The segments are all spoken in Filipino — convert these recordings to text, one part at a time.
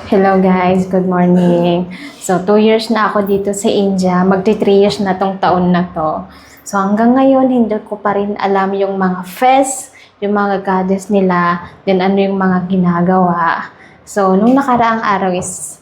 Hello guys, good morning. So, 2 years na ako dito sa India. Magti 3 years na tong taon na to. So, hanggang ngayon, hindi ko pa rin alam yung mga fest, yung mga goddess nila, then ano yung mga ginagawa. So, nung nakaraang araw is,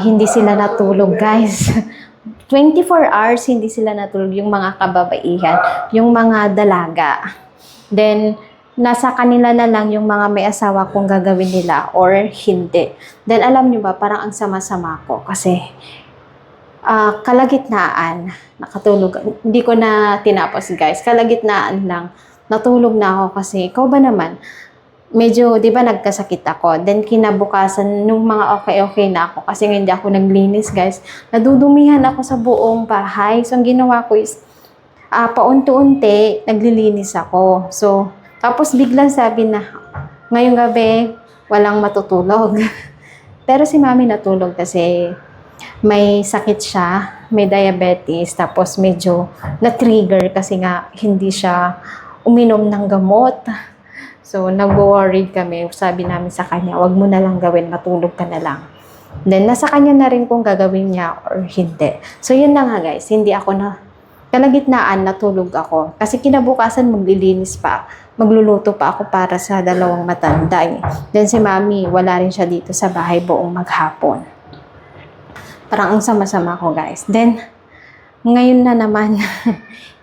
hindi sila natulog guys. 24 hours hindi sila natulog yung mga kababaihan, yung mga dalaga. Then, nasa kanila na lang yung mga may asawa kung gagawin nila or hindi. Then, alam nyo ba, parang ang sama-sama ko kasi kalagitnaan, nakatulog. Hindi ko na tinapos guys. Kalagitnaan lang. Natulog na ako kasi, ikaw ba naman? Medyo, di ba nagkasakit ako. Then, kinabukasan, nung mga okay na ako, kasi hindi ako naglinis guys, nadudumihan ako sa buong bahay. So, ang ginawa ko is, paunti-unti, naglilinis ako. So, tapos biglang sabi na, ngayong gabi, walang matutulog. Pero si mami natulog kasi may sakit siya, may diabetes, tapos medyo na-trigger kasi nga hindi siya uminom ng gamot. So, nag-worry kami. Sabi namin sa kanya, wag mo na lang gawin, matulog ka na lang. Then, nasa kanya na rin kung gagawin niya or hindi. So, yun na nga guys, hindi ako na kalagitnaan natulog ako. Kasi kinabukasan maglilinis pa. Magluluto pa ako para sa dalawang matanda. Then si mami, wala rin siya dito sa bahay buong maghapon. Parang ang sama-sama ko guys. Then, ngayon na naman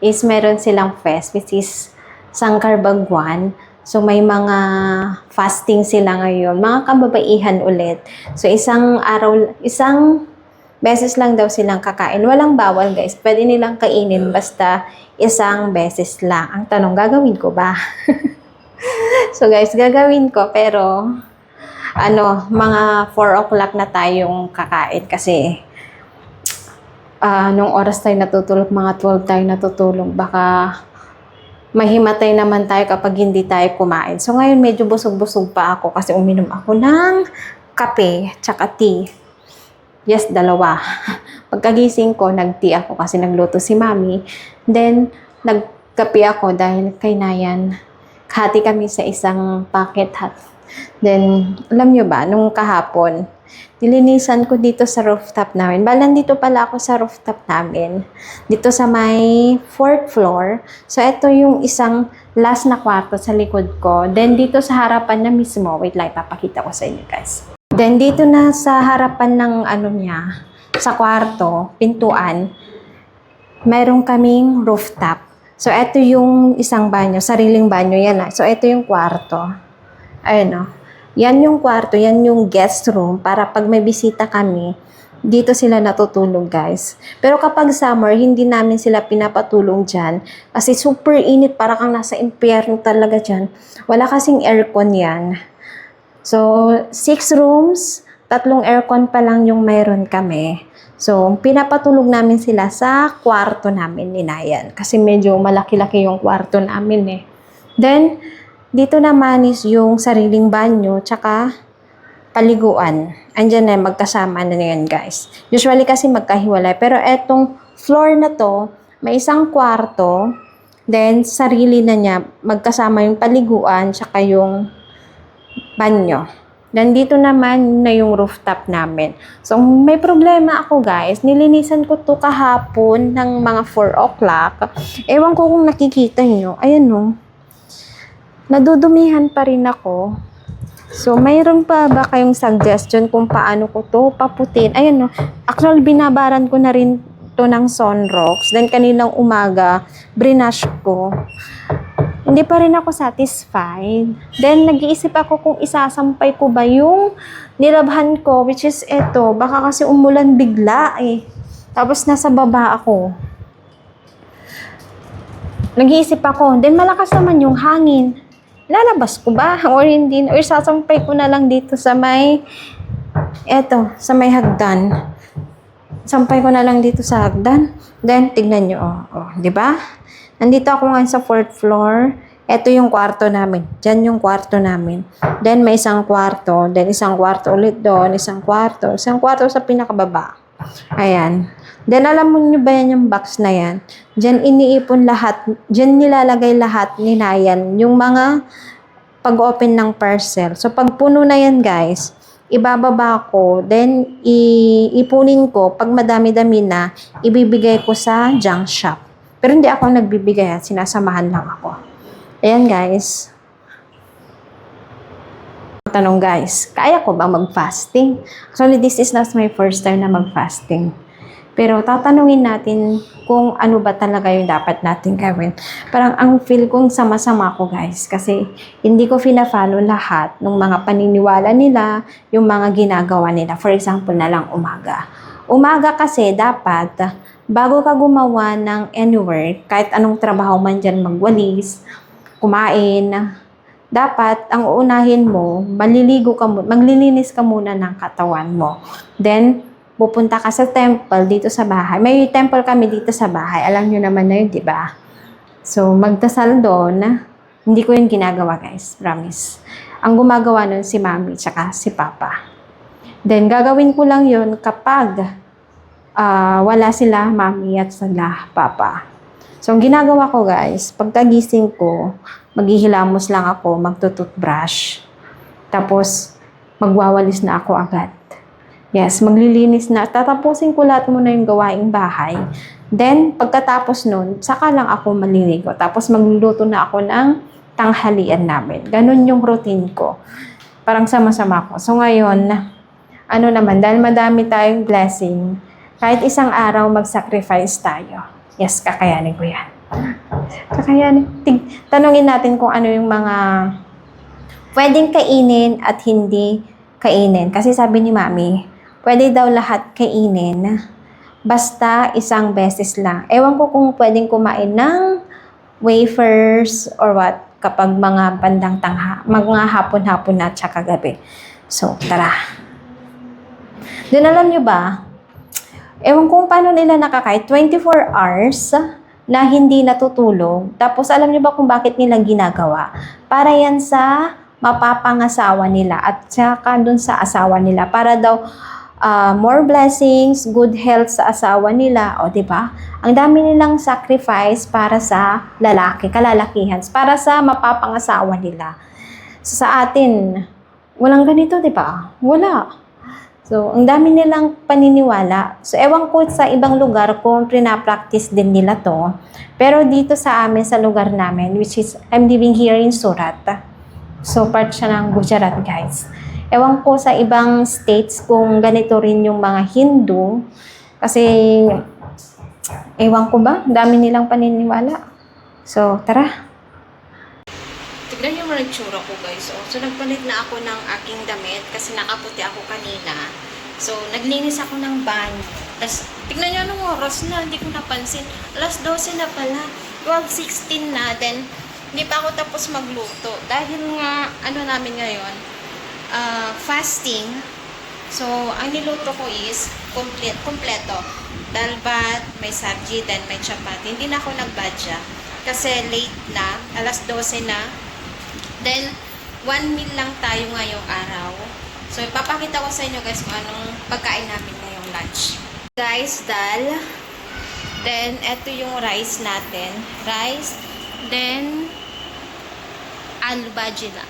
is meron silang fest which is Sangkar Bhagwan. So may mga fasting sila ngayon. Mga kababaihan ulit. So isang beses lang daw silang kakain. Walang bawal guys. Pwede nilang kainin basta isang beses lang. Ang tanong, gagawin ko ba? So guys, gagawin ko pero mga 4 o'clock na tayong kakain kasi nung oras tayo natutulog, mga 12 tayo natutulog, baka mahimatay naman tayo kapag hindi tayo kumain. So ngayon medyo busog-busog pa ako kasi uminom ako ng kape tsaka tea. Yes, 2. Pagkagising ko, nag-tea ako kasi nagluto si mami. Then, nagkape ako dahil kay Nayan. Hati kami sa isang packet hat. Then, alam nyo ba, nung kahapon, nilinisan ko dito sa rooftop namin. Balan dito pala ako sa rooftop namin. Dito sa may 4th floor. So, ito yung isang last na kwarto sa likod ko. Then, dito sa harapan na mismo, wait lang, ipapakita ko sa inyo guys. Then, dito na sa harapan ng sa kwarto, pintuan, mayroon kaming rooftop. So, ito yung isang banyo, sariling banyo yan. So, ito yung kwarto. Ayun o. Yan yung kwarto, yan yung guest room para pag may bisita kami, dito sila natutulog guys. Pero kapag summer, hindi namin sila pinapatulong dyan kasi super init, para kang nasa impyerno talaga dyan. Wala kasing aircon yan. So, 6 rooms, 3 aircon pa lang yung mayroon kami. So, pinapatulog namin sila sa kwarto namin ni Nayan. Kasi medyo malaki-laki yung kwarto namin eh. Then, dito naman is yung sariling banyo, tsaka paliguan. Andyan na, magkasama na yan guys. Usually kasi magkahiwalay. Pero etong floor na to, may isang kwarto, then sarili na niya, magkasama yung paliguan, tsaka yung banyo. Nandito naman na yung rooftop namin. So, may problema ako guys. Nilinisan ko to kahapon ng mga 4 o'clock. Ewan ko kung nakikita nyo. Ayan no. Nadudumihan pa rin ako. So, mayroon pa ba kayong suggestion kung paano ko to paputin? Ayan no. Actually, binabaran ko na rin to ng Sunrox. Then, kaninang umaga, brinash ko. Hindi pa rin ako satisfied. Then, nag-iisip ako kung isasampay ko ba yung nilabhan ko, which is eto. Baka kasi umulan bigla eh. Tapos, nasa baba ako. Nag-iisip ako. Then, malakas naman yung hangin. Lalabas ko ba? Or hindi? Or sasampay ko na lang dito sa may, sa may hagdan. Sampay ko na lang dito sa hagdan. Then, tignan nyo. Di ba? Nandito ako ngayon sa 4th floor. Ito yung kwarto namin. Diyan yung kwarto namin. Then, may isang kwarto. Then, isang kwarto ulit doon. Isang kwarto. Isang kwarto sa pinakababa. Ayan. Then, alam mo nyo ba yan yung box na yan? Diyan iniipon lahat. Diyan nilalagay lahat ni Nayan. Yung mga pag-open ng parcel. So, pag puno na yan, guys, ibababa ko, then ipunin ko, pag madami-dami na, ibibigay ko sa junk shop. Pero hindi ako nagbibigay, sinasamahan lang ako. Ayan guys. Tanong guys, kaya ko ba mag-fasting? Actually, this is not my first time na mag-fasting. Pero tatanungin natin kung ano ba talaga yung dapat natin gawin. Parang ang feel kong sama-sama ko guys kasi hindi ko fina-follow lahat ng mga paniniwala nila, yung mga ginagawa nila. For example na lang umaga. Umaga kasi dapat bago ka gumawa ng anywhere, kahit anong trabaho man dyan, magwalis, kumain, dapat ang uunahin mo, maglilinis ka muna ng katawan mo. Then, pupunta ka sa temple dito sa bahay. May temple kami dito sa bahay. Alam nyo naman na yun, di ba? So, magdasal doon. Hindi ko yun ginagawa, guys. Promise. Ang gumagawa nun si mami tsaka si papa. Then, gagawin ko lang yun kapag wala sila mami at sila papa. So, ang ginagawa ko, guys, pagkagising ko, maghihilamos lang ako, magtututbrush. Tapos, magwawalis na ako agad. Yes, maglilinis na. Tatapusin ko lahat muna yung gawaing bahay. Then, pagkatapos nun, saka lang ako maliligo. Tapos, magluluto na ako ng tanghalian namin. Ganun yung routine ko. Parang sama-sama ko. So, ngayon, ano naman, dahil madami tayong blessing, kahit isang araw mag-sacrifice tayo. Yes, kakayanin ko yan. Kakayanin. Tanungin natin kung ano yung mga pwedeng kainin at hindi kainin. Kasi sabi ni mami, pwede daw lahat kainin, basta isang beses lang. Ewan ko kung pwedeng kumain ng wafers or what, kapag mga bandang mga hapon-hapon na tsaka gabi. So, tara. Then alam nyo ba, ewan ko paano nila nakakain, 24 hours na hindi natutulog. Tapos alam nyo ba kung bakit nila ginagawa? Para yan sa mapapangasawa nila at saka dun sa asawa nila. Para daw more blessings, good health sa asawa nila. O, diba? Ang dami nilang sacrifice para sa lalaki, kalalakihan, para sa mapapangasawa nila. So, sa atin, walang ganito, diba? Wala. So, ang dami nilang paniniwala. So, ewan ko sa ibang lugar kung prina-practice din nila to. Pero dito sa amin, sa lugar namin, which is, I'm living here in Surat. So, part siya ng Gujarat, guys. Ewan ko sa ibang states kung ganito rin yung mga Hindu. Kasi, ewan ko ba? Dami nilang paniniwala. So, tara. Tignan yung mga itsura ko, guys. So, nagpalit na ako ng aking damit kasi nakaputi ako kanina. So, naglinis ako ng banyo. Tapos, tignan nyo anong oras na. Hindi ko napansin. Alas 12 na pala. 12:16 na. Then, hindi pa ako tapos magluto. Dahil nga, ano namin ngayon, fasting. So, ang niluto ko is kompleto. Dalbat, may sabji, then may chapati. Hindi na ako nagbadya. Kasi late na. Alas 12 na. Then, 1 meal lang tayo ngayong araw. So, ipapakita ko sa inyo guys kung anong pagkain namin ngayong lunch. Guys, dal. Then, eto yung rice natin. Rice. Then, aloo bhaji na.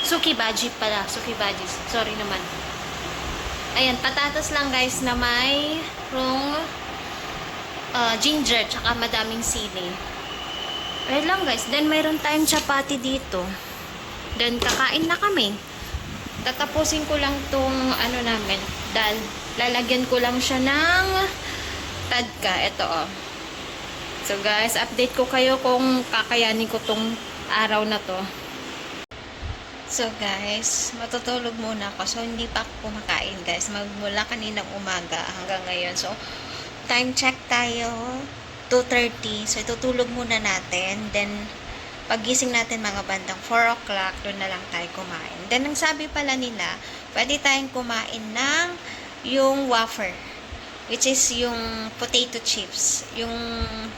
Suki bhaji pala. Suki bhaji. Sorry naman. Ayan, patatas lang guys na may ginger tsaka madaming sili. Ayan lang guys. Then, mayroon tayong chapati dito. Then, kakain na kami. Tatapusin ko lang tong ano namin. Dal. Lalagyan ko lang siya ng tadka. Ito oh. So guys, update ko kayo kung kakayanin ko tong araw na to. So guys, matutulog muna ako. So hindi pa ako kumakain guys. Magmula kaninang umaga hanggang ngayon. So time check tayo. 2:30. So itutulog muna natin. Then pagising natin mga bandang 4 o'clock, doon na lang tayo kumain. Then ang sabi pala nila, pwede tayong kumain ng yung wafer. Which is yung potato chips. Yung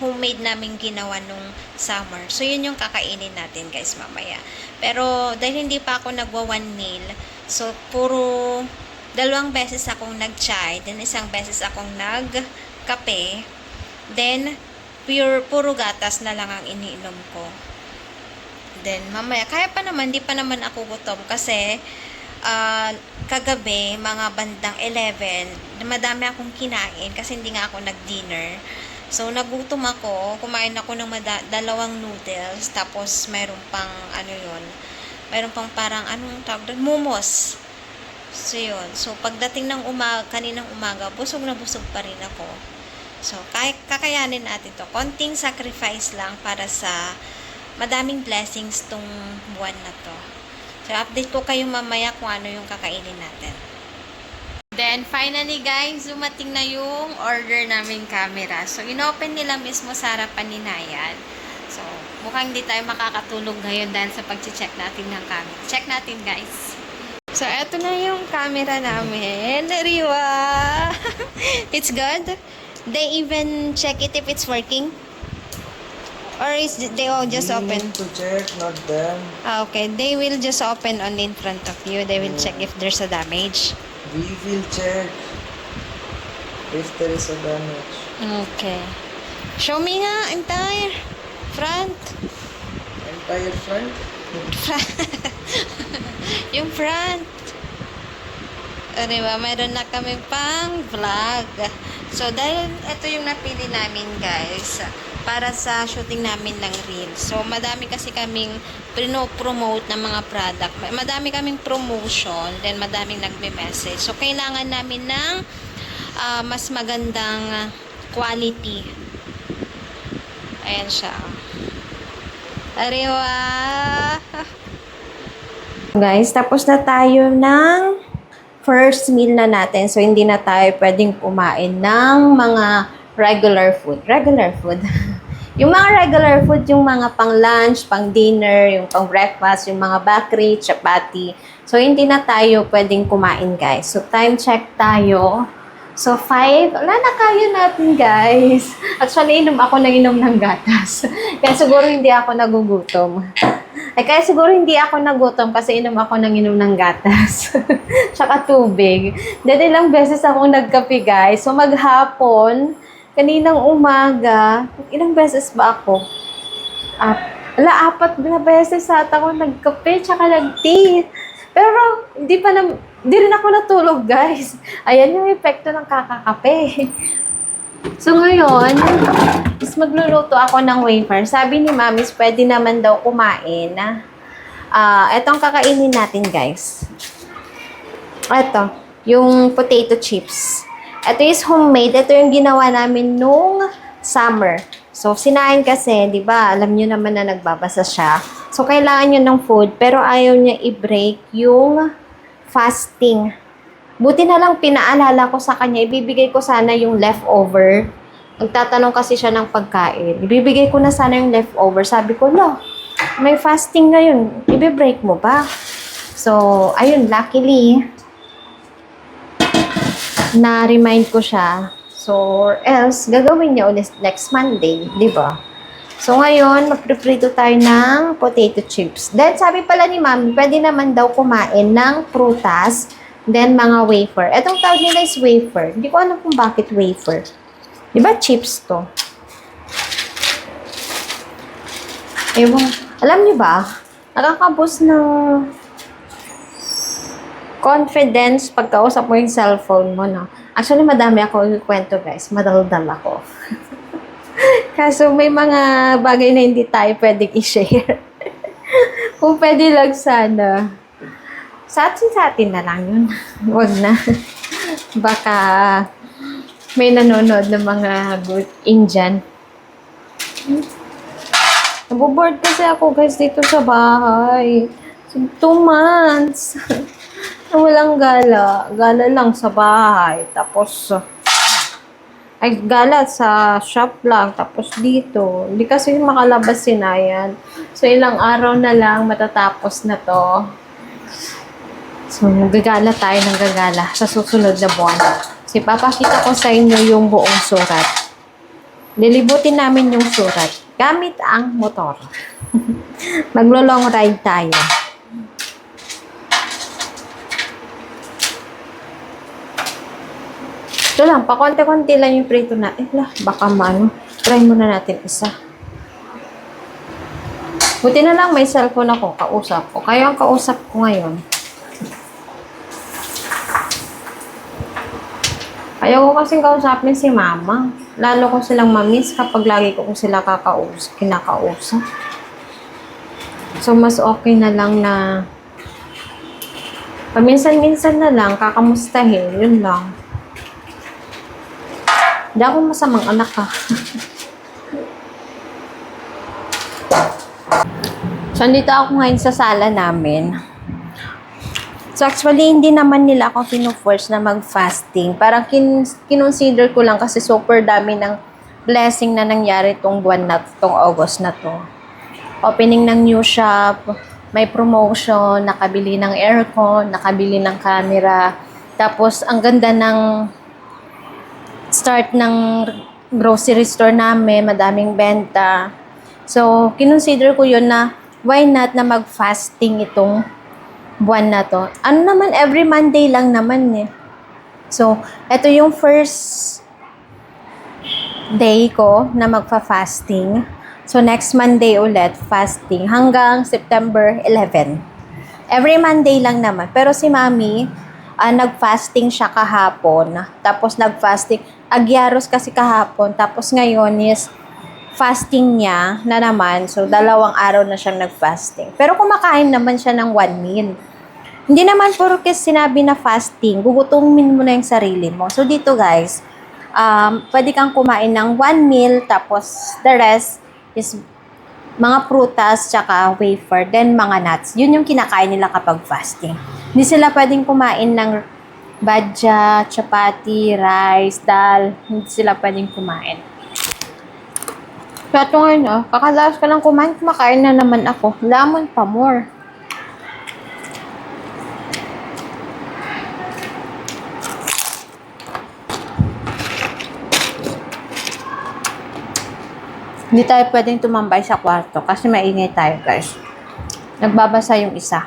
homemade namin ginawa nung summer. So, yun yung kakainin natin guys mamaya. Pero, dahil hindi pa ako nagwa 1 meal, so, puro 2 beses akong nag-chai, then 1 beses akong nag-kape, then, puro gatas na lang ang iniinom ko. Then, mamaya, kaya pa naman, di pa naman ako gutom kasi, ah, kagabi, mga bandang 11, madami akong kinain kasi hindi nga ako nag-dinner. So, nagutom ako. Kumain ako ng dalawang noodles. Tapos, mayroon pang, ano yun, mayroon pang parang, anong tawag doon? Momos. So, yun. So, pagdating ng kaninang umaga, busog na busog pa rin ako. So, kakayanin natin to. Konting sacrifice lang para sa madaming blessings tong buwan na to. So, update ko kayo mamaya kung ano yung kakainin natin. Then, finally guys, dumating na yung order naming camera. So, inopen nila mismo sa harapan ni Nayan. So, mukhang hindi tayo makakatulog ngayon dahil sa pag-check natin ng camera. Check natin guys. So, eto na yung camera namin. Riwa! It's good? They even check it if it's working? Or is they all just We open? need to check, not them. Okay, they will just open only in front of you. They will check if there's a damage. We will check if there is a damage. Okay. Show me nga, entire front. Entire front? Yung front. O, diba? Mayroon na kami pang vlog. So, dahil ito yung napili namin, guys, para sa shooting namin ng reel. So, madami kasi kaming promote ng mga product. Madami kaming promotion, then madaming nagme-message. So, kailangan namin ng mas magandang quality. Ayan siya. Ariwa! Guys, tapos na tayo ng first meal na natin. So, hindi na tayo pwedeng kumain ng mga regular food. Regular food. Yung mga regular food, yung mga pang lunch, pang dinner, yung pang breakfast, yung mga bakery, chapati. So, hindi na tayo pwedeng kumain, guys. So, time check tayo. So, 5. Wala na kayo natin, guys. Actually, ako ng gatas. Kaya siguro hindi ako nagugutom. Kaya siguro hindi ako nagutom kasi inom ng gatas. Tsaka tubig. Dahil ilang beses akong nagkape, guys. So, maghapon, kaninang umaga, ilang beses ba ako? 4 na beses ata ako nagkape, tsaka nag-tea. Pero, hindi rin ako natulog, guys. Ayan yung epekto ng kakakape. So, ngayon, magluluto ako ng wafer. Sabi ni Mamis, pwede naman daw kumain. Etong kakainin natin, guys. Ito, yung potato chips. Ito is homemade. Ito yung ginawa namin nung summer. So, sinain kasi, di ba, alam nyo naman na nagbabasa siya. So, kailangan nyo ng food, pero ayaw niya i-break yung fasting. Buti na lang pinaalala ko sa kanya, ibibigay ko sana yung leftover. Nagtatanong kasi siya ng pagkain. Ibibigay ko na sana yung leftover. Sabi ko, no, may fasting ngayon. Ibe-break mo ba? So, ayun, luckily, na-remind ko siya. So, or else, gagawin niya ulit next Monday, di ba? So, ngayon, magpiprito tayo ng potato chips. Then, sabi pala ni Mami, pwede naman daw kumain ng prutas, then mga wafer. Etong tawag nila is wafer. Hindi ko alam kung bakit wafer. Di ba chips to? Ewan. Alam niyo ba, nakakaboost ng confidence pagkausap mo yung cellphone mo, no? Actually, madami ako ikwento, guys. Madaldal ako. Kaso may mga bagay na hindi tayo pwedeng i-share. Kung pwede lang sana. Sa atin na lang yun. Huwag na. Baka may nanonood ng mga good Indian. Naboboard kasi ako, guys, dito sa bahay. 2 months. Walang gala. Gala lang sa bahay. Tapos, gala sa shop lang. Tapos dito. Hindi kasi makalabas si Nayan. So, ilang araw na lang matatapos na to. So, gagala tayo ng gagala sa susunod na buwan. Kasi papakita ko sa inyo yung buong surat. Lilibutin namin yung surat. Gamit ang motor. Maglo-long ride tayo. Ito lang, pakonti-konti lang yung prito na. Baka try muna natin isa. Buti na lang may cellphone ako, kausap ko. Kaya ang kausap ko ngayon. Ayaw ko kasing kausapin si mama. Lalo ko silang mamiss kapag lagi ko sila kinakausap. So, mas okay na lang na paminsan-minsan na lang, kakamustahin. Yun lang. Hindi ako masamang anak ha. So, andito ako ngayon sa sala namin. So, actually, hindi naman nila ako kinu-force na mag-fasting. Parang kinonsider ko lang kasi super dami ng blessing na nangyari tong buwan na tong August na to. Opening ng new shop, may promotion, nakabili ng aircon, nakabili ng camera. Tapos, ang ganda ng start ng grocery store namin, madaming benta. So, kinonsider ko yun na why not na mag-fasting itong buwan na to. Ano naman, every Monday lang naman eh. So, ito yung first day ko na magpa-fasting. So, next Monday ulit, fasting. Hanggang September 11. Every Monday lang naman. Pero si Mami, nag-fasting siya kahapon. Tapos nag-fasting. Agyaros kasi kahapon. Tapos ngayon is fasting niya na naman. So, 2 araw na siyang nag-fasting. Pero kumakain naman siya ng 1 meal. Hindi naman puro kasi sinabi na fasting, gugutumin mo na yung sarili mo. So, dito guys, pwede kang kumain ng 1 meal, tapos the rest is mga prutas, tsaka wafer, then mga nuts. Yun yung kinakain nila kapag fasting. Hindi sila pwedeng kumain ng badja, chapati, rice, dal. Hindi sila pwedeng kumain. So, ito ngayon, kakadalas ka lang kumain, kumakain na naman ako. Lamon pa more. Hindi tayo pwedeng tumambay sa kwarto kasi maingay tayo, guys. Nagbabasa yung isa.